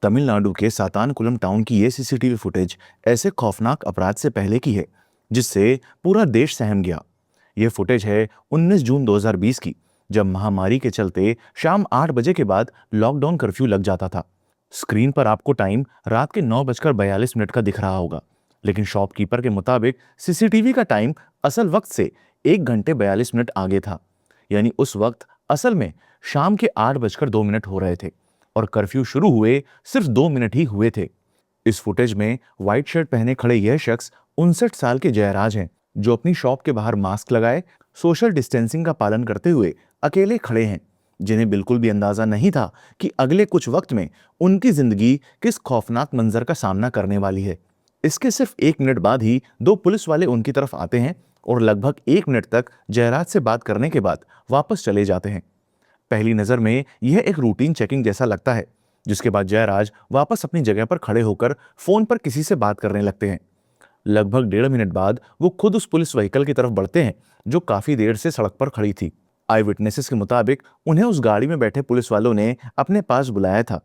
तमिलनाडु के सातानकुलम टाउन की ये सीसीटीवी फुटेज ऐसे खौफनाक अपराध से पहले की है जिससे पूरा देश सहम गया। ये फुटेज है 19 जून 2020 की, जब महामारी के चलते शाम 8 बजे के बाद लॉकडाउन कर्फ्यू लग जाता था। स्क्रीन पर आपको टाइम रात के 9:42 का दिख रहा होगा, लेकिन शॉपकीपर के मुताबिक सीसीटीवी का टाइम असल वक्त से 1 घंटे 42 मिनट आगे था। यानी उस वक्त असल में शाम के 8:02 हो रहे थे और कर्फ्यू शुरू हुए सिर्फ 2 मिनट ही हुए थे। इस फुटेज में व्हाइट शर्ट पहने खड़े यह शख्स 59 साल के जयराज हैं, जो अपनी शॉप के बाहर मास्क लगाए सोशल डिस्टेंसिंग का पालन करते हुए अकेले खड़े हैं, जिन्हें बिल्कुल भी अंदाजा नहीं था कि अगले कुछ वक्त में उनकी जिंदगी किस खौफनाक मंजर का सामना करने वाली है। इसके सिर्फ 1 मिनट बाद ही दो पुलिस वाले उनकी तरफ आते हैं और लगभग 1 मिनट तक जयराज से बात करने के बाद वापस चले जाते हैं। पहली नजर में यह एक रूटीन चेकिंग जैसा लगता है, जिसके बाद जयराज वापस अपनी जगह पर खड़े होकर फोन पर किसी से बात करने लगते हैं। लगभग 1.5 मिनट बाद वो खुद उस पुलिस व्हीकल की तरफ बढ़ते हैं जो काफी देर से सड़क पर खड़ी थी। आई विटनेसेस के मुताबिक उन्हें उस गाड़ी में बैठे पुलिस वालों ने अपने पास बुलाया था।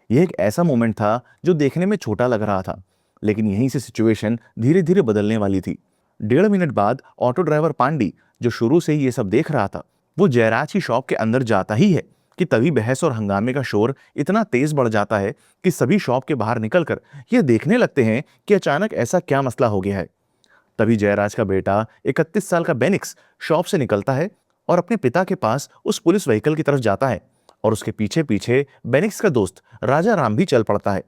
यह एक ऐसा मोमेंट था जो देखने में छोटा लग रहा था, लेकिन यहीं से सिचुएशन धीरे धीरे बदलने वाली थी। 1.5 मिनट बाद ऑटो ड्राइवर पांडी, जो शुरू से ही ये सब देख रहा था, वो जयराज की शॉप के अंदर जाता ही है कि तभी बहस और हंगामे का शोर इतना तेज बढ़ जाता है कि सभी शॉप के बाहर निकलकर ये देखने लगते हैं कि अचानक ऐसा क्या मसला हो गया है। तभी जयराज का बेटा 31 साल का बेनिक्स शॉप से निकलता है और अपने पिता के पास उस पुलिस व्हीकल की तरफ जाता है और उसके पीछे पीछे बेनिक्स का दोस्त राजा राम भी चल पड़ता है।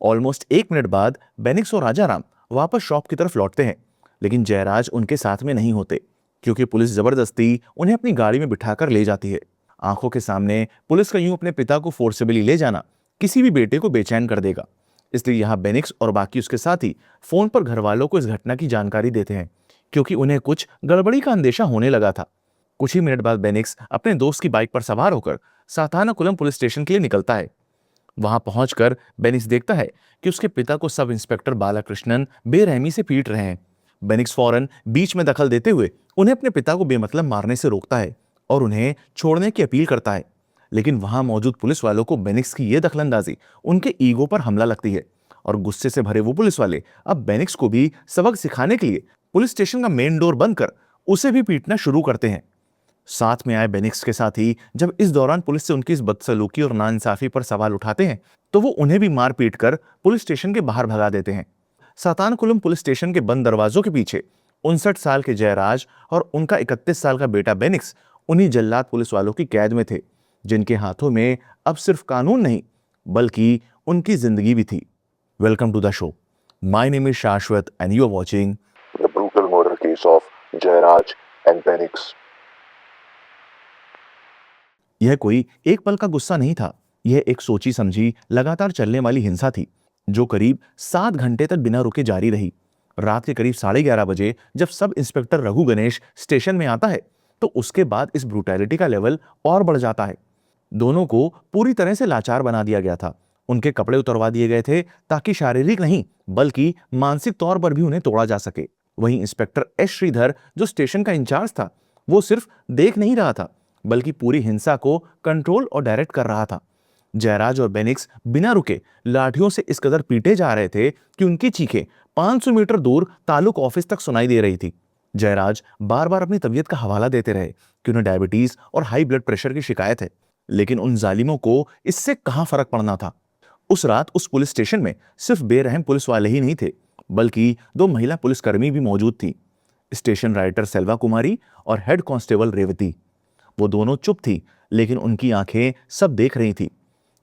ऑलमोस्ट 1 मिनट बाद बेनिक्स और राजा राम वापस शॉप की तरफ लौटते हैं, लेकिन जयराज उनके साथ में नहीं होते, क्योंकि पुलिस जबरदस्ती उन्हें अपनी गाड़ी में बिठाकर ले जाती है। आंखों के सामने पुलिस का यूं अपने पिता को फोर्सेबली ले जाना किसी भी बेटे को बेचैन कर देगा। इसलिए यहां बेनिक्स और बाकी उसके साथी फोन पर घर वालों को इस घटना की जानकारी देते हैं, क्योंकि उन्हें कुछ गड़बड़ी का अंदेशा होने लगा था। कुछ ही मिनट बाद बेनिक्स अपने दोस्त की बाइक पर सवार होकर साथानाकुलम पुलिस स्टेशन के लिए निकलता है। वहां पहुंचकर बेनिक्स देखता है कि उसके पिता को सब इंस्पेक्टर बालाकृष्णन बेरहमी से पीट रहे हैं। बेनिक्स फौरन बीच में दखल देते हुए उन्हें अपने पिता को बेमतलब मारने से रोकता है और उन्हें छोड़ने की अपील करता है। लेकिन वहां मौजूद पुलिस वालों को बेनिक्स की यह दखलंदाजी उनके ईगो पर हमला लगती है और गुस्से से भरे वो पुलिस वाले अब बेनिक्स को भी सबक सिखाने के लिए पुलिस स्टेशन का मेन डोर बंद कर उसे भी पीटना शुरू करते हैं। साथ में आए बेनिक्स के साथी जब इस दौरान पुलिस से उनकी इस बदसलूकी और नाइंसाफी पर सवाल उठाते हैं, तो वो उन्हें भी मार पीट कर पुलिस स्टेशन के बाहर भगा देते हैं। सातानकुलम पुलिस स्टेशन के बंद दरवाजों के पीछे 59 साल के जयराज और उनका 31 साल का बेटा बेनिक्स उन्हीं जल्लाद पुलिस वालों की कैद में थे, जिनके हाथों में अब सिर्फ कानून नहीं बल्कि उनकी जिंदगी भी थी। Welcome to the show. My name is Shashwat and you are watching the brutal murder case of Jayaraj and Bennix. यह कोई एक पल का गुस्सा नहीं था, यह एक सोची समझी लगातार चलने वाली हिंसा थी, जो करीब 7 घंटे तक बिना रुके जारी रही। रात के करीब 11:30 बजे जब sub inspector Raghu Ganesh station में आता है, तो उसके बाद इस ब्रूटैलिटी का लेवल और बढ़ जाता है। दोनों को पूरी तरह से लाचार बना दिया गया था। उनके कपड़े उतरवा दिए गए थे ताकि शारीरिक नहीं बल्कि मानसिक तौर पर भी उन्हें तोड़ा जा सके। वहीं इंस्पेक्टर एस श्रीधर, जो स्टेशन का इंचार्ज था, वो सिर्फ देख नहीं रहा था बल्कि पूरी हिंसा को कंट्रोल और डायरेक्ट कर रहा था। जयराज और बेनिक्स बिना रुके लाठियों से इस कदर पीटे जा रहे थे कि उनकी चीखें 500 मीटर दूर तालुक ऑफिस तक सुनाई दे रही थी। जयराज बार बार अपनी तबीयत का हवाला देते रहे कि उन्हें डायबिटीज और हाई ब्लड प्रेशर की शिकायत है, लेकिन उन जालिमों को इससे कहां फर्क पड़ना था। उस रात उस पुलिस स्टेशन में सिर्फ बेरहम पुलिस वाले ही नहीं थे, बल्कि 2 महिला पुलिसकर्मी भी मौजूद थी, स्टेशन राइटर सेल्वा कुमारी और हेड कांस्टेबल रेवती। वो दोनों चुप थी, लेकिन उनकी आंखें सब देख रही थी।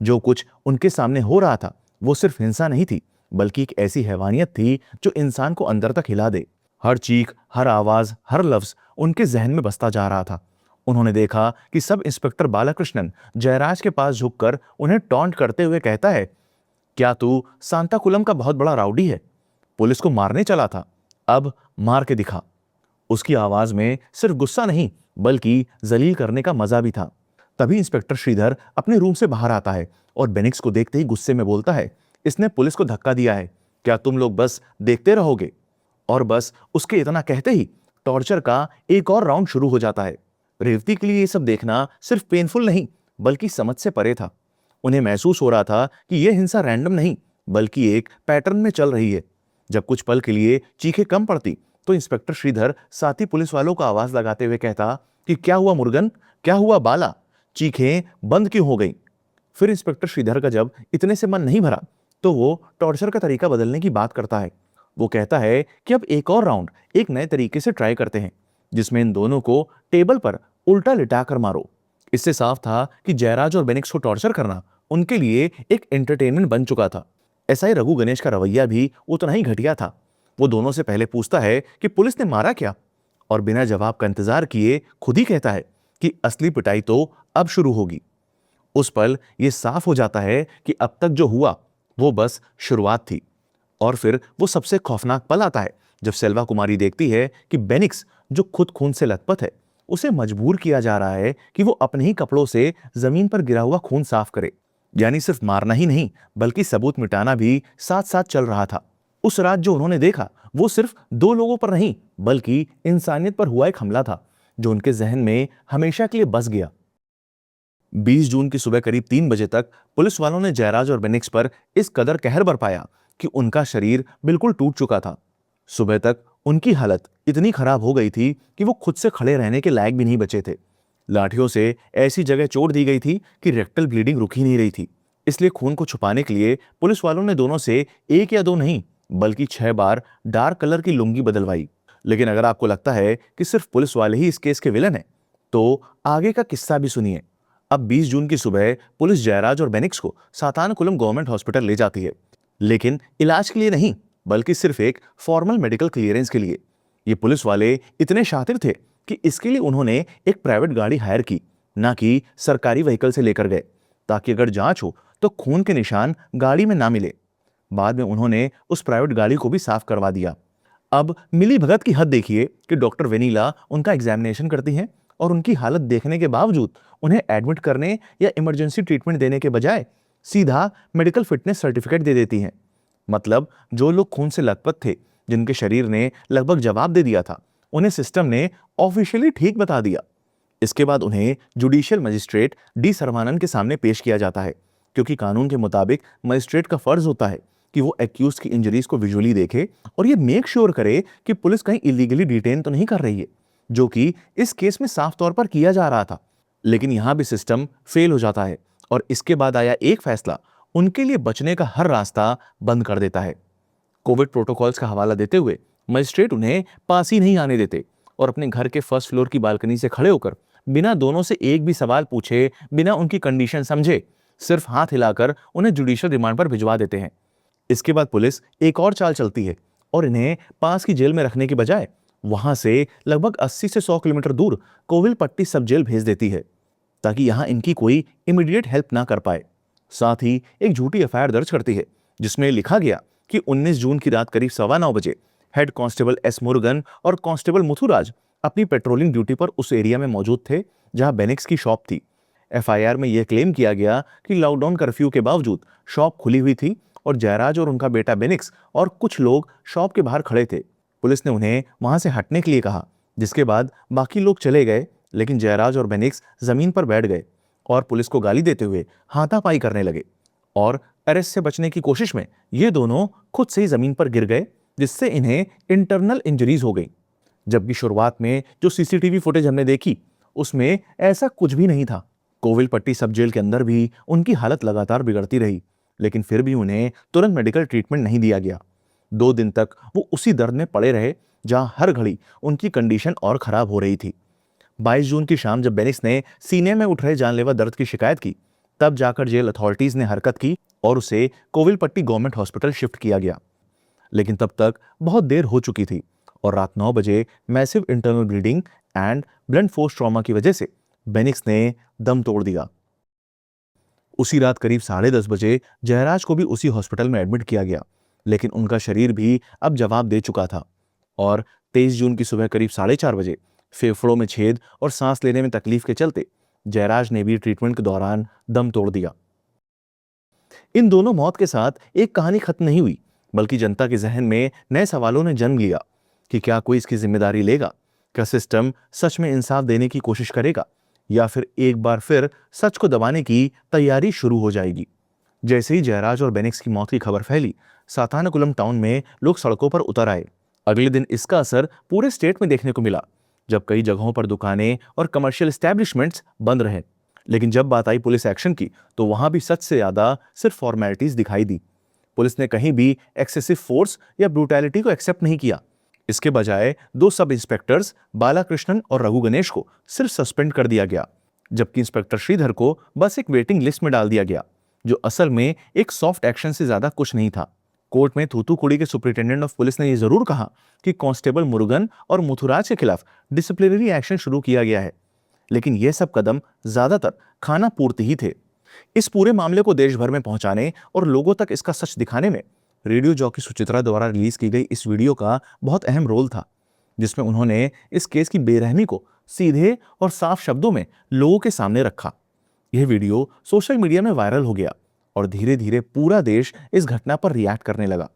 जो कुछ उनके सामने हो रहा था वो सिर्फ हिंसा नहीं थी, बल्कि एक ऐसी हैवानियत थी जो इंसान को अंदर तक हिला दे। हर चीख, हर आवाज, हर लफ्ज उनके जहन में बसता जा रहा था। उन्होंने देखा कि सब इंस्पेक्टर बालाकृष्णन जयराज के पास झुककर उन्हें टॉन्ट करते हुए कहता है, क्या तू सांताकुलम का बहुत बड़ा राउडी है? पुलिस को मारने चला था, अब मार के दिखा। उसकी आवाज में सिर्फ गुस्सा नहीं बल्कि जलील करने का मजा भी था। तभी इंस्पेक्टर श्रीधर अपने रूम से बाहर आता है और बेनिक्स को देखते ही गुस्से में बोलता है, इसने पुलिस को धक्का दिया है, क्या तुम लोग बस देखते रहोगे? और बस उसके इतना कहते ही टॉर्चर का एक और राउंड शुरू हो जाता है। रेवती के लिए ये सब देखना सिर्फ पेनफुल नहीं बल्कि समझ से परे था। उन्हें महसूस हो रहा था कि यह हिंसा रैंडम नहीं बल्कि एक पैटर्न में चल रही है। जब कुछ पल के लिए चीखें कम पड़ती तो इंस्पेक्टर श्रीधर साथी पुलिस वालों को आवाज लगाते हुए कहता कि क्या हुआ मुर्गन, क्या हुआ बाला, चीखें बंद क्यों हो गई। फिर इंस्पेक्टर श्रीधर का जब इतने से मन नहीं भरा तो वो टॉर्चर का तरीका बदलने की बात करता है। वो कहता है कि अब एक और राउंड एक नए तरीके से ट्राई करते हैं, जिसमें इन दोनों को टेबल पर उल्टा लिटाकर मारो। इससे साफ था कि जयराज और बेनिक्स को टॉर्चर करना उनके लिए एक एंटरटेनमेंट बन चुका था। ऐसा ही रघु गणेश का रवैया भी उतना ही घटिया था। वो दोनों से पहले पूछता है कि पुलिस ने मारा क्या, और बिना जवाब का इंतजार किए खुद ही कहता है कि असली पिटाई तो अब शुरू होगी। उस पल यह साफ हो जाता है कि अब तक जो हुआ वो बस शुरुआत थी। और फिर वो सबसे खौफनाक पल आता है जब सेल्वा कुमारी देखती है कि बेनिक्स, जो खुद खून से लथपथ है, उसे मजबूर किया जा रहा है कि वो अपने ही कपड़ों से जमीन पर गिरा हुआ खून साफ करे। यानी सिर्फ मारना ही नहीं बल्कि सबूत मिटाना भी साथ साथ चल रहा था। उस रात जो उन्होंने देखा वो सिर्फ दो लोगों पर नहीं बल्कि इंसानियत पर हुआ एक हमला था जो उनके जहन में हमेशा के लिए बस गया। 20 जून की सुबह करीब 3 बजे तक पुलिस वालों ने जयराज और बेनिक्स पर इस कदर कहर बरपाया कि उनका शरीर बिल्कुल टूट चुका था। सुबह तक उनकी हालत इतनी खराब हो गई थी कि वो खुद से खड़े रहने के लायक भी नहीं बचे थे। लाठियों से ऐसी जगह चोट दी गई थी कि रेक्टल ब्लीडिंग रुक ही नहीं रही थी। इसलिए खून को छुपाने के लिए पुलिस वालों ने दोनों से एक या दो नहीं बल्कि 6 बार डार्क कलर की लुंगी बदलवाई। लेकिन अगर आपको लगता है कि सिर्फ पुलिस वाले ही इस केस के विलन हैं, तो आगे का किस्सा भी सुनिए। अब 20 जून की सुबह पुलिस जयराज और बेनिक्स को सातानकुलम गवर्नमेंट हॉस्पिटल ले जाती है, लेकिन इलाज के लिए नहीं बल्कि सिर्फ एक फॉर्मल मेडिकल क्लियरेंस के लिए। ये पुलिस वाले इतने शातिर थे कि इसके लिए उन्होंने एक प्राइवेट गाड़ी हायर की, ना कि सरकारी व्हीकल से लेकर गए, ताकि अगर जांच हो तो खून के निशान गाड़ी में ना मिले। बाद में उन्होंने उस प्राइवेट गाड़ी को भी साफ करवा दिया। अब मिली भगत की हद देखिए कि डॉक्टर वेनीला उनका एग्जामिनेशन करती हैं और उनकी हालत देखने के बावजूद उन्हें एडमिट करने या इमरजेंसी ट्रीटमेंट देने के बजाय सीधा मेडिकल फिटनेस सर्टिफिकेट दे देती हैं। मतलब जो लोग खून से लथपथ थे, जिनके शरीर ने लगभग जवाब दे दिया था, उन्हें सिस्टम ने ऑफिशियली ठीक बता दिया। इसके बाद उन्हें जुडिशियल मजिस्ट्रेट डी सर्वानंद के सामने पेश किया जाता है, क्योंकि कानून के मुताबिक मजिस्ट्रेट का फर्ज होता है कि वो एक्यूज की इंजरीज को विजुअली देखे और ये मेक श्योर करे कि पुलिस कहीं इलीगली डिटेन तो नहीं कर रही है, जो कि इस केस में साफ तौर पर किया जा रहा था। लेकिन यहां भी सिस्टम फेल हो जाता है और इसके बाद आया एक फैसला उनके लिए बचने का हर रास्ता बंद कर देता है। कोविड प्रोटोकॉल्स का हवाला देते हुए मजिस्ट्रेट उन्हें पास ही नहीं आने देते और अपने घर के फर्स्ट फ्लोर की बालकनी से खड़े होकर बिना दोनों से एक भी सवाल पूछे, बिना उनकी कंडीशन समझे, सिर्फ हाथ हिलाकर उन्हें जुडिशियल रिमांड पर भिजवा देते हैं। इसके बाद पुलिस एक और चाल चलती है और इन्हें पास की जेल में रखने की बजाय वहां से लगभग 80 से 100 किलोमीटर दूर कोविलपट्टी सब जेल भेज देती है, ताकि यहां इनकी कोई इमीडिएट हेल्प ना कर पाए। साथ ही एक झूठी एफआईआर दर्ज करती है जिसमें लिखा गया कि 19 जून की रात करीब 9:15 बजे हेड कांस्टेबल एस मुरुगन और कांस्टेबल मुथुराज अपनी पेट्रोलिंग ड्यूटी पर उस एरिया में मौजूद थे जहां बेनिक्स की शॉप थी। एफआईआर में यह क्लेम किया गया कि लॉकडाउन कर्फ्यू के बावजूद शॉप खुली हुई थी और जयराज और उनका बेटा बेनिक्स और कुछ लोग शॉप के बाहर खड़े थे। पुलिस ने उन्हें वहां से हटने के लिए कहा, जिसके बाद बाकी लोग चले गए, लेकिन जयराज और बेनिक्स जमीन पर बैठ गए और पुलिस को गाली देते हुए हाथापाई करने लगे और अरेस्ट से बचने की कोशिश में ये दोनों खुद से ही जमीन पर गिर गए, जिससे इन्हें इंटरनल इंजरीज हो गई। जबकि शुरुआत में जो सीसीटीवी फुटेज हमने देखी उसमें ऐसा कुछ भी नहीं था। कोविलपट्टी सब जेल के अंदर भी उनकी हालत लगातार बिगड़ती रही, लेकिन फिर भी उन्हें तुरंत मेडिकल ट्रीटमेंट नहीं दिया गया। 2 दिन तक वो उसी दर्द में पड़े रहे जहां हर घड़ी उनकी कंडीशन और खराब हो रही थी। 22 जून की शाम जब बेनिक्स ने सीने में उठ रहे जानलेवा दर्द की शिकायत की, तब जाकर जेल अथॉरिटीज ने हरकत की और उसे कोविलपट्टी गवर्नमेंट हॉस्पिटल शिफ्ट किया गया। लेकिन तब तक बहुत देर हो चुकी थी और रात 9 बजे massive internal bleeding and blunt force trauma की वजह से बेनिक्स ने दम तोड़ दिया। उसी रात करीब 10:30 बजे जयराज को भी उसी हॉस्पिटल में एडमिट किया गया, लेकिन उनका शरीर भी अब जवाब दे चुका था और 23 जून की सुबह करीब 4:30 बजे फेफड़ों में छेद और सांस लेने में तकलीफ के चलते जयराज ने भी ट्रीटमेंट के दौरान दम तोड़ दिया। इन दोनों मौत के साथ एक कहानी खत्म नहीं हुई, बल्कि जनता के जहन में नए सवालों ने जन्म लिया कि क्या कोई इसकी जिम्मेदारी लेगा? क्या सिस्टम सच में इंसाफ देने की कोशिश करेगा या फिर एक बार फिर सच को दबाने की तैयारी शुरू हो जाएगी। जैसे ही जयराज और बेनिक्स की मौत की खबर फैली, सातानाकुलम टाउन में लोग सड़कों पर उतर आए। अगले दिन इसका असर पूरे स्टेट में देखने को मिला, जब कई जगहों पर दुकानें और कमर्शियल एस्टैब्लिशमेंट्स बंद रहे। लेकिन जब बात आई पुलिस एक्शन की, तो वहां भी सच से ज्यादा सिर्फ फॉर्मेलिटीज दिखाई दी। पुलिस ने कहीं भी एक्सेसिव फोर्स या ब्रूटैलिटी को एक्सेप्ट नहीं किया। इसके बजाय दो सब इंस्पेक्टर्स बालाकृष्णन और रघु गणेश को सिर्फ सस्पेंड कर दिया गया, जबकि इंस्पेक्टर श्रीधर को बस एक वेटिंग लिस्ट में डाल दिया गया, जो असल में एक सॉफ्ट एक्शन से ज्यादा कुछ नहीं था। कोर्ट में थूथुकुड़ी के सुपरिटेंडेंट ऑफ पुलिस ने यह जरूर कहा कि कांस्टेबल मुरुगन और मुथुराज के खिलाफ डिसिप्लिनरी एक्शन शुरू किया गया है, लेकिन यह सब कदम ज्यादातर खाना पूर्ति ही थे। इस पूरे मामले को देश भर में पहुंचाने और लोगों तक इसका सच दिखाने में रेडियो जॉकी सुचित्रा द्वारा रिलीज की गई इस वीडियो का बहुत अहम रोल था, जिसमें उन्होंने इस केस की बेरहमी को सीधे और साफ शब्दों में लोगों के सामने रखा। यह वीडियो सोशल मीडिया में वायरल हो गया और धीरे धीरे पूरा देश इस घटना पर रिएक्ट करने लगा।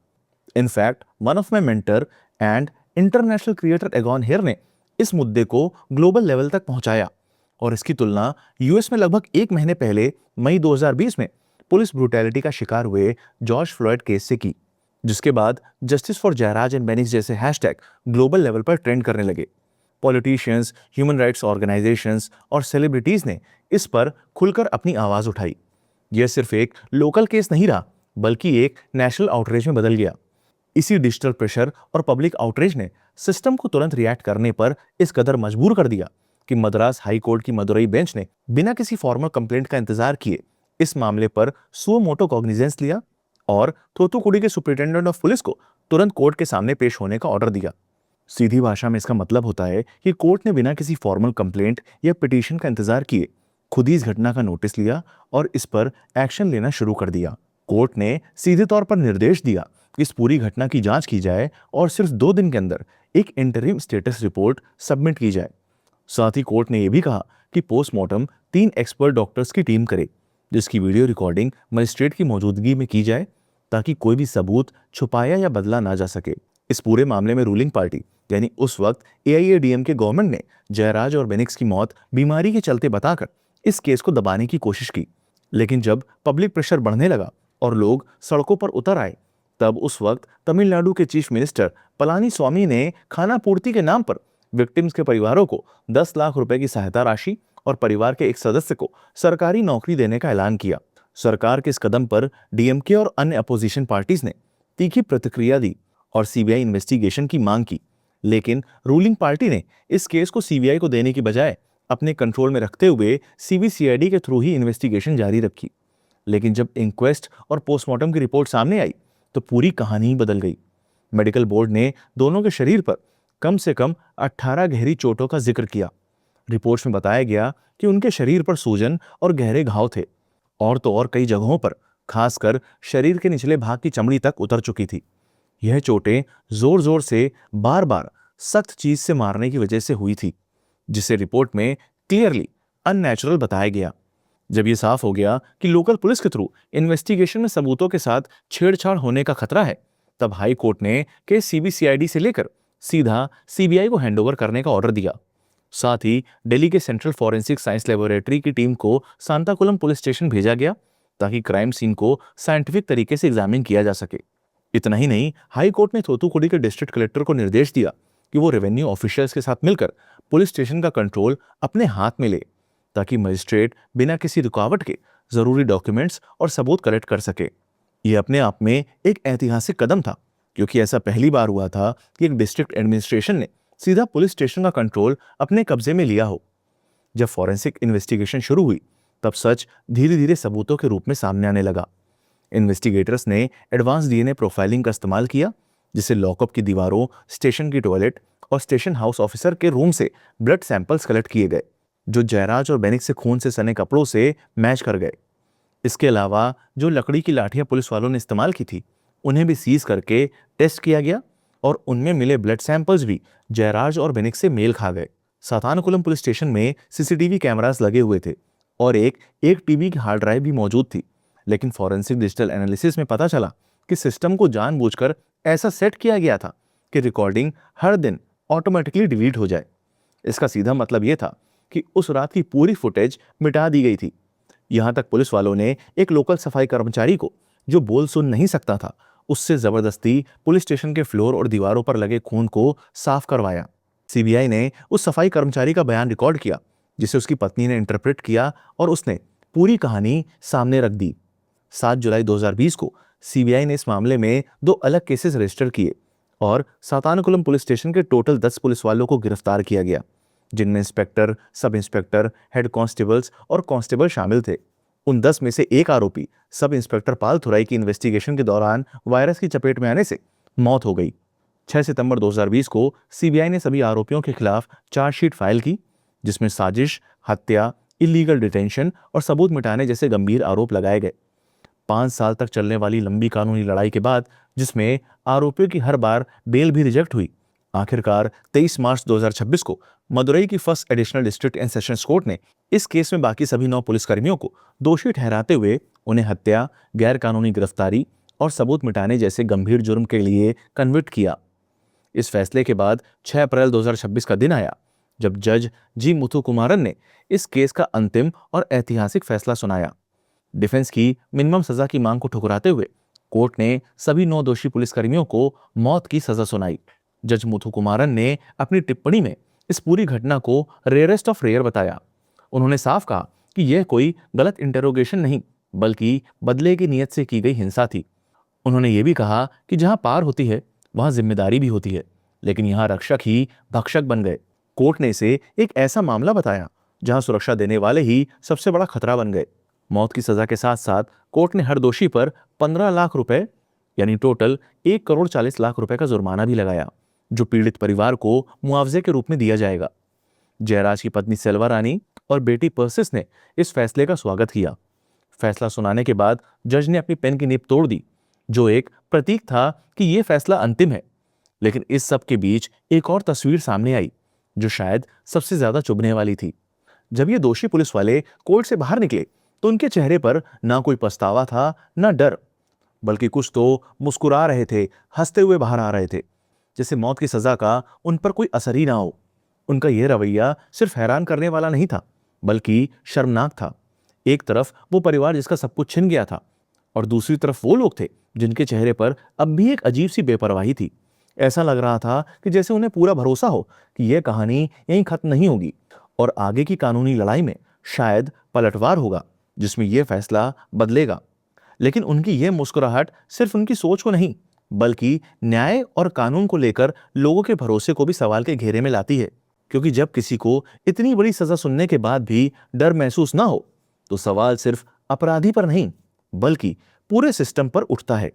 In fact one of my mentor and international creator Egon Hair ने इस मुद्दे को ग्लोबल लेवल तक पहुंचाया और इसकी तुलना यूएस में लगभग एक महीने पहले मई 2020 में पुलिस ब्रूटैलिटी का शिकार हुए जॉर्ज फ्लॉयड केस से की, जिसके बाद justice for Jayaraj and Bennix जैसे हैशटैग ग्लोबल लेवल पर ट्रेंड करने लगे। पॉलिटिशियंस, ह्यूमन राइट्स ऑर्गेनाइजेशंस और सेलिब्रिटीज ने इस पर खुलकर अपनी आवाज उठाई। यह सिर्फ एक लोकल केस नहीं रहा, बल्कि एक नेशनल आउटरीच में बदल गया। इसी डिजिटल प्रेशर और पब्लिक आउटरीच ने सिस्टम को तुरंत रिएक्ट करने पर इस कदर मजबूर कर दिया कि मद्रास हाई कोर्ट की मदुरई बेंच ने बिना किसी फॉर्मल कंप्लेंट का इंतजार किए इस मामले पर सुओ मोटो कॉग्निजेंस लिया और थूथुकुड़ी के सुपरिटेंडेंट ऑफ पुलिस को तुरंत कोर्ट के सामने पेश होने का ऑर्डर दिया। सीधी भाषा में इसका मतलब होता है कि कोर्ट ने बिना किसी फॉर्मल कंप्लेंट या पिटीशन का इंतजार किए खुद ही इस घटना का नोटिस लिया और इस पर एक्शन लेना शुरू कर दिया। कोर्ट ने सीधे तौर पर निर्देश दिया कि इस पूरी घटना की जांच की जाए और सिर्फ 2 दिन के अंदर एक इंटरिम स्टेटस रिपोर्ट सबमिट की जाए। साथ ही कोर्ट ने यह भी कहा कि पोस्टमार्टम 3 एक्सपर्ट डॉक्टर्स की टीम करे, जिसकी वीडियो रिकॉर्डिंग मजिस्ट्रेट की मौजूदगी में की जाए, ताकि कोई भी सबूत छुपाया या बदला ना जा सके। इस पूरे मामले में रूलिंग पार्टी यानी उस वक्त AIADMK गवर्नमेंट ने जयराज और बेनिक्स की मौत बीमारी के चलते बताकर इस केस को दबाने की कोशिश की। लेकिन जब पब्लिक प्रेशर बढ़ने लगा और लोग सड़कों पर उतर आए, तब उस वक्त तमिलनाडु के चीफ मिनिस्टर पलानी स्वामी ने खाना पूर्ति के नाम पर विक्टिम्स के परिवारों को 10 लाख रुपए की सहायता राशि और परिवार के एक सदस्य को सरकारी नौकरी देने का ऐलान किया। सरकार के इस कदम पर DMK और अन्य अपोजिशन पार्टीज ने तीखी प्रतिक्रिया दी और CBI इन्वेस्टिगेशन की मांग की, लेकिन रूलिंग पार्टी ने इस केस को CBI को देने की बजाय अपने कंट्रोल में रखते हुए CBCID के थ्रू ही इन्वेस्टिगेशन जारी रखी। लेकिन जब इंक्वेस्ट और पोस्टमार्टम की रिपोर्ट सामने आई, तो पूरी कहानी ही बदल गई। मेडिकल बोर्ड ने दोनों के शरीर पर कम से कम 18 गहरी चोटों का जिक्र किया। रिपोर्ट्स में बताया गया कि उनके शरीर पर सूजन और गहरे घाव थे, और तो और कई जगहों पर खासकर शरीर के निचले भाग की चमड़ी तक उतर चुकी थी। यह चोटें जोर जोर से बार बार सख्त चीज से मारने की वजह से हुई थी, जिसे रिपोर्ट में क्लियरली अननेचुरल बताया गया। जब यह साफ हो गया कि लोकल पुलिस के थ्रू इन्वेस्टिगेशन में सबूतों के साथ छेड़छाड़ होने का खतरा है, तब हाई कोर्ट ने केस CBCID से लेकर सीधा CBI को हैंडओवर करने का ऑर्डर दिया। साथ ही दिल्ली के सेंट्रल फॉरेंसिक साइंस लेबोरेटरी की टीम को सांताकुलम पुलिस स्टेशन भेजा गया, ताकि क्राइम सीन को साइंटिफिक तरीके से एग्जामिन किया जा सके। इतना ही नहीं, हाई कोर्ट ने थूथुकुड़ी के डिस्ट्रिक्ट कलेक्टर को निर्देश दिया कि वो रेवेन्यू ऑफिशियल्स के साथ मिलकर पुलिस स्टेशन का कंट्रोल अपने हाथ में ले, ताकि मजिस्ट्रेट बिना किसी रुकावट के जरूरी डॉक्यूमेंट्स और सबूत कलेक्ट कर सके। यह अपने आप में एक ऐतिहासिक कदम था, क्योंकि ऐसा पहली बार हुआ था कि एक डिस्ट्रिक्ट एडमिनिस्ट्रेशन ने सीधा पुलिस स्टेशन का कंट्रोल अपने कब्जे में लिया हो। जब फॉरेंसिक इन्वेस्टिगेशन शुरू हुई, तब सच धीरे धीरे सबूतों के रूप में सामने आने लगा। इन्वेस्टिगेटर्स ने एडवांस DNA प्रोफाइलिंग का इस्तेमाल किया, जिससे लॉकअप की दीवारों, स्टेशन की टॉयलेट और स्टेशन हाउस ऑफिसर के रूम से ब्लड सैंपल्स कलेक्ट किए गए, जो जयराज और बेनिक्स से खून से सने कपड़ों से मैच कर गए। इसके अलावा जो लकड़ी की लाठियां पुलिस वालों ने इस्तेमाल की थी, उन्हें भी सीज करके टेस्ट किया गया और उनमें मिले ब्लड सैंपल्स भी जयराज और बेनिक्स से मेल खा गए। सातानाकुलम पुलिस स्टेशन में CCTV कैमरास लगे हुए थे और एक TB की हार्ड ड्राइव भी मौजूद थी, लेकिन फॉरेंसिक डिजिटल एनालिसिस में पता चला कि सिस्टम को जानबूझकर ऐसा सेट किया गया था कि रिकॉर्डिंग हर दिन ऑटोमेटिकली डिलीट हो जाए। इसका सीधा मतलब यह था कि उस रात की पूरी फुटेज मिटा दी गई थी। यहां तक पुलिस वालों ने एक लोकल सफाई कर्मचारी को, जो बोल सुन नहीं सकता था, उससे जबरदस्ती पुलिस स्टेशन के फ्लोर और दीवारों पर लगे खून को साफ करवाया। सीबीआई ने उस सफाई कर्मचारी का बयान रिकॉर्ड किया, जिसे उसकी पत्नी ने इंटरप्रेट किया और उसने पूरी कहानी सामने रख दी। 7 जुलाई 2020 को सीबीआई ने इस मामले में 2 अलग केसेस रजिस्टर किए और सातानकुलम पुलिस स्टेशन के टोटल 10 पुलिस वालों को गिरफ्तार किया गया, जिनमें inspector, sub inspector, head constables और कांस्टेबल शामिल थे। उन 10 में से एक आरोपी सब इंस्पेक्टर पाल थुराई की इन्वेस्टिगेशन के दौरान वायरस की चपेट में आने से मौत हो गई। 6 सितंबर 2020 को सीबीआई ने सभी आरोपियों के खिलाफ चार्जशीट फाइल की, जिसमें साजिश, हत्या, इलीगल डिटेंशन और सबूत मिटाने जैसे गंभीर आरोप लगाए गए। 5 साल तक चलने वाली लंबी कानूनी लड़ाई के बाद, जिसमें आरोपियों की हर बार बेल भी रिजेक्ट हुई, आखिरकार 23 मार्च 2026 को मदुरई की first additional district and sessions court ने इस केस में बाकी सभी 9 पुलिसकर्मियों को दोषी ठहराते हुए उन्हें हत्या, गैर कानूनी गिरफ्तारी और सबूत मिटाने जैसे गंभीर जुर्म के लिए कन्विक्ट किया। इस फैसले के बाद 6 अप्रैल 2026 का दिन आया, जब जज जी मुथुकुमारन ने इस केस का अंतिम और ऐतिहासिक फैसला सुनाया। डिफेंस की मिनिमम सजा की मांग को ठुकराते हुए कोर्ट ने सभी 9 दोषी पुलिसकर्मियों को मौत की सजा सुनाई। जज मुथुकुमारन ने अपनी टिप्पणी में इस पूरी घटना को रेयरेस्ट ऑफ रेयर बताया। उन्होंने साफ कहा कि यह कोई गलत इंटेरोगेशन नहीं, बल्कि बदले की नीयत से की गई हिंसा थी। उन्होंने ये भी कहा कि जहां पार होती है, वहां जिम्मेदारी भी होती है, लेकिन यहां रक्षक ही भक्षक बन गए। कोर्ट ने इसे एक ऐसा मामला बताया जहां सुरक्षा देने वाले ही सबसे बड़ा खतरा बन गए। मौत की सजा के साथ साथ कोर्ट ने हर दोषी पर 15 लाख रुपए, यानी टोटल 1 करोड़ 40 लाख रुपए का जुर्माना भी लगाया, जो पीड़ित परिवार को मुआवजे के रूप में दिया जाएगा। जयराज की पत्नी सेल्वा रानी और बेटी पर्सिस ने इस फैसले का स्वागत किया। फैसला सुनाने के बाद जज ने अपनी पेन की निब तोड़ दी, जो एक प्रतीक था कि यह फैसला अंतिम है। लेकिन इस सब के बीच एक और तस्वीर सामने आई, जो शायद सबसे ज्यादा चुभने वाली थी। जब ये दोषी पुलिस वाले कोर्ट से बाहर निकले, तो उनके चेहरे पर ना कोई पछतावा था, ना डर, बल्कि कुछ तो मुस्कुरा रहे थे, हंसते हुए बाहर आ रहे थे, जैसे मौत की सजा का उन पर कोई असर ही ना हो। उनका यह रवैया सिर्फ हैरान करने वाला नहीं था, बल्कि शर्मनाक था। एक तरफ वो परिवार जिसका सब कुछ छिन गया था, और दूसरी तरफ वो लोग थे जिनके चेहरे पर अब भी एक अजीब सी बेपरवाही थी। ऐसा लग रहा था कि जैसे उन्हें पूरा भरोसा हो कि यह कहानी यहीं खत्म नहीं होगी और आगे की कानूनी लड़ाई में शायद पलटवार होगा, जिसमें यह फैसला बदलेगा। लेकिन उनकी यह मुस्कुराहट सिर्फ उनकी सोच को नहीं, बल्कि न्याय और कानून को लेकर लोगों के भरोसे को भी सवाल के घेरे में लाती है। क्योंकि जब किसी को इतनी बड़ी सजा सुनने के बाद भी डर महसूस ना हो, तो सवाल सिर्फ अपराधी पर नहीं, बल्कि पूरे सिस्टम पर उठता है।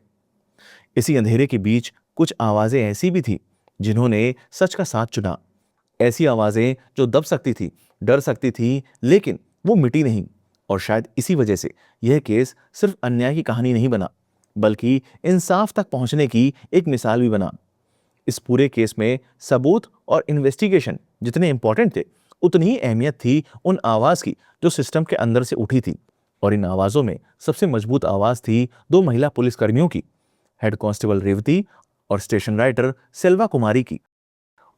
इसी अंधेरे के बीच कुछ आवाजें ऐसी भी थी जिन्होंने सच का साथ चुना। ऐसी आवाजें जो दब सकती थी, डर सकती थी, लेकिन वो मिटी नहीं। और शायद इसी वजह से यह केस सिर्फ अन्याय की कहानी नहीं बना, बल्कि इंसाफ तक पहुंचने की एक मिसाल भी बना। इस पूरे केस में सबूत और इन्वेस्टिगेशन जितने इंपॉर्टेंट थे, उतनी ही अहमियत थी उन आवाज की जो सिस्टम के अंदर से उठी थी। और इन आवाजों में सबसे मजबूत आवाज थी 2 महिला पुलिसकर्मियों की, हेड कांस्टेबल रेवती और स्टेशन राइटर सेल्वा कुमारी की।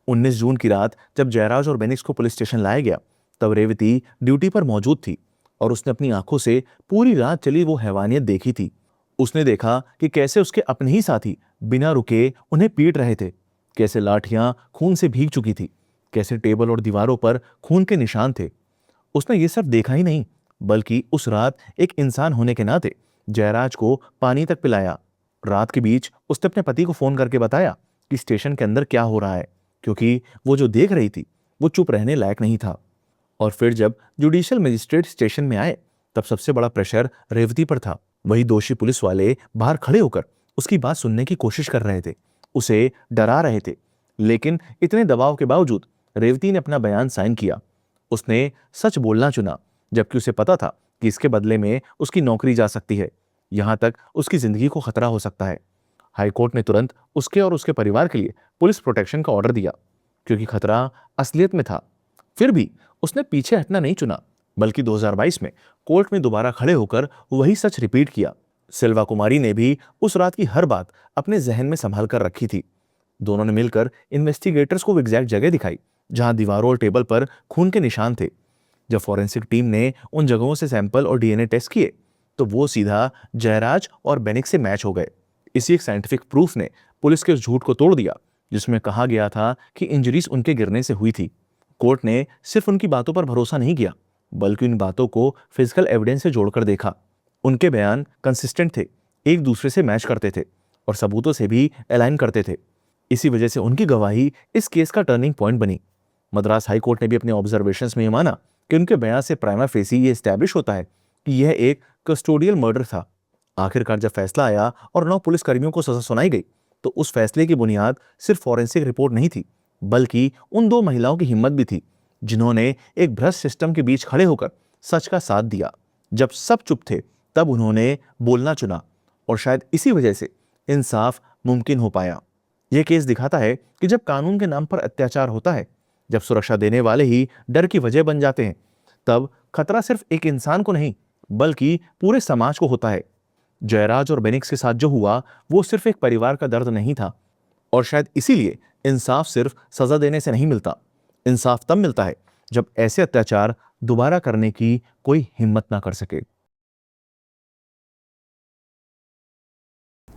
19 जून की रात जब जयराज और बेनिक्स को पुलिस स्टेशन लाया गया, तब रेवती ड्यूटी पर मौजूद थी और उसने अपनी आंखों से पूरी रात चली वो हैवानियत देखी थी। उसने देखा कि कैसे उसके अपने ही साथी बिना रुके उन्हें पीट रहे थे, कैसे लाठियां खून से भीग चुकी थी, कैसे टेबल और दीवारों पर खून के निशान थे। उसने ये सब देखा ही नहीं, बल्कि उस रात एक इंसान होने के नाते जयराज को पानी तक पिलाया। रात के बीच उसने अपने पति को फोन करके बताया कि स्टेशन के अंदर क्या हो रहा है, क्योंकि वो जो देख रही थी वो चुप रहने लायक नहीं था। और फिर जब जुडिशियल मजिस्ट्रेट स्टेशन में आए, तब सबसे बड़ा प्रेशर रेवती पर था। वही दोषी पुलिस वाले बाहर खड़े होकर उसकी बात सुनने की कोशिश कर रहे थे, उसे डरा रहे थे। लेकिन इतने दबाव के बावजूद रेवती ने अपना बयान साइन किया। उसने सच बोलना चुना, जबकि उसे पता था कि इसके बदले में उसकी नौकरी जा सकती है, यहां तक उसकी जिंदगी को खतरा हो सकता है। हाईकोर्ट ने तुरंत उसके और उसके परिवार के लिए पुलिस प्रोटेक्शन का ऑर्डर दिया, क्योंकि खतरा असलियत में था। फिर भी उसने पीछे हटना नहीं चुना, बल्कि 2022 में कोर्ट में दोबारा खड़े होकर वही सच रिपीट किया। सेल्वा कुमारी ने भी उस रात की हर बात अपने जहन में संभाल कर रखी थी। दोनों ने मिलकर इन्वेस्टिगेटर्स को एग्जैक्ट जगह दिखाई जहां दीवारों और टेबल पर खून के निशान थे, जब फॉरेंसिक टीम ने उन जगहों से सैंपल और डीएनए टेस्ट किए तो वो सीधा जयराज और बेनिक्स से मैच हो गए। इसी एक साइंटिफिक प्रूफ ने पुलिस के उस झूठ को तोड़ दिया जिसमें कहा गया था कि इंजरीज उनके गिरने से हुई थी। कोर्ट ने सिर्फ उनकी बातों पर भरोसा नहीं किया बल्कि उन बातों को फिजिकल एविडेंस से जोड़कर देखा। उनके बयान कंसिस्टेंट थे, एक दूसरे से मैच करते थे और सबूतों से भी अलाइन करते थे। इसी वजह से उनकी गवाही इस केस का टर्निंग पॉइंट बनी। मद्रास हाई कोर्ट ने भी अपने ऑब्जर्वेशंस में यह माना कि उनके बयान से प्राइमा फेसी ये एस्टैब्लिश होता है कि यह एक कस्टोडियल मर्डर था। आखिरकार जब फैसला आया और 9 पुलिसकर्मियों को सजा सुनाई गई तो उस फैसले की बुनियाद सिर्फ फॉरेंसिक रिपोर्ट नहीं थी बल्कि उन 2 महिलाओं की हिम्मत भी थी जिन्होंने एक भ्रष्ट सिस्टम के बीच खड़े होकर सच का साथ दिया। जब सब चुप थे तब उन्होंने बोलना चुना और शायद इसी वजह से इंसाफ मुमकिन हो पाया। यह केस दिखाता है कि जब कानून के नाम पर अत्याचार होता है, जब सुरक्षा देने वाले ही डर की वजह बन जाते हैं, तब खतरा सिर्फ एक इंसान को नहीं बल्कि पूरे समाज को होता है। जयराज और बेनिक्स के साथ जो हुआ वो सिर्फ एक परिवार का दर्द नहीं था और शायद इसीलिए इंसाफ सिर्फ सजा देने से नहीं मिलता। इंसाफ तब मिलता है जब ऐसे अत्याचार दोबारा करने की कोई हिम्मत ना कर सके।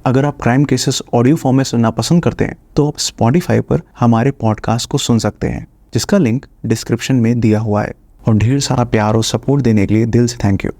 अगर आप क्राइम केसेस ऑडियो फॉर्म में सुनना पसंद करते हैं तो आप स्पॉटिफाई पर हमारे पॉडकास्ट को सुन सकते हैं जिसका लिंक डिस्क्रिप्शन में दिया हुआ है। और ढेर सारा प्यार और सपोर्ट देने के लिए दिल से थैंक यू।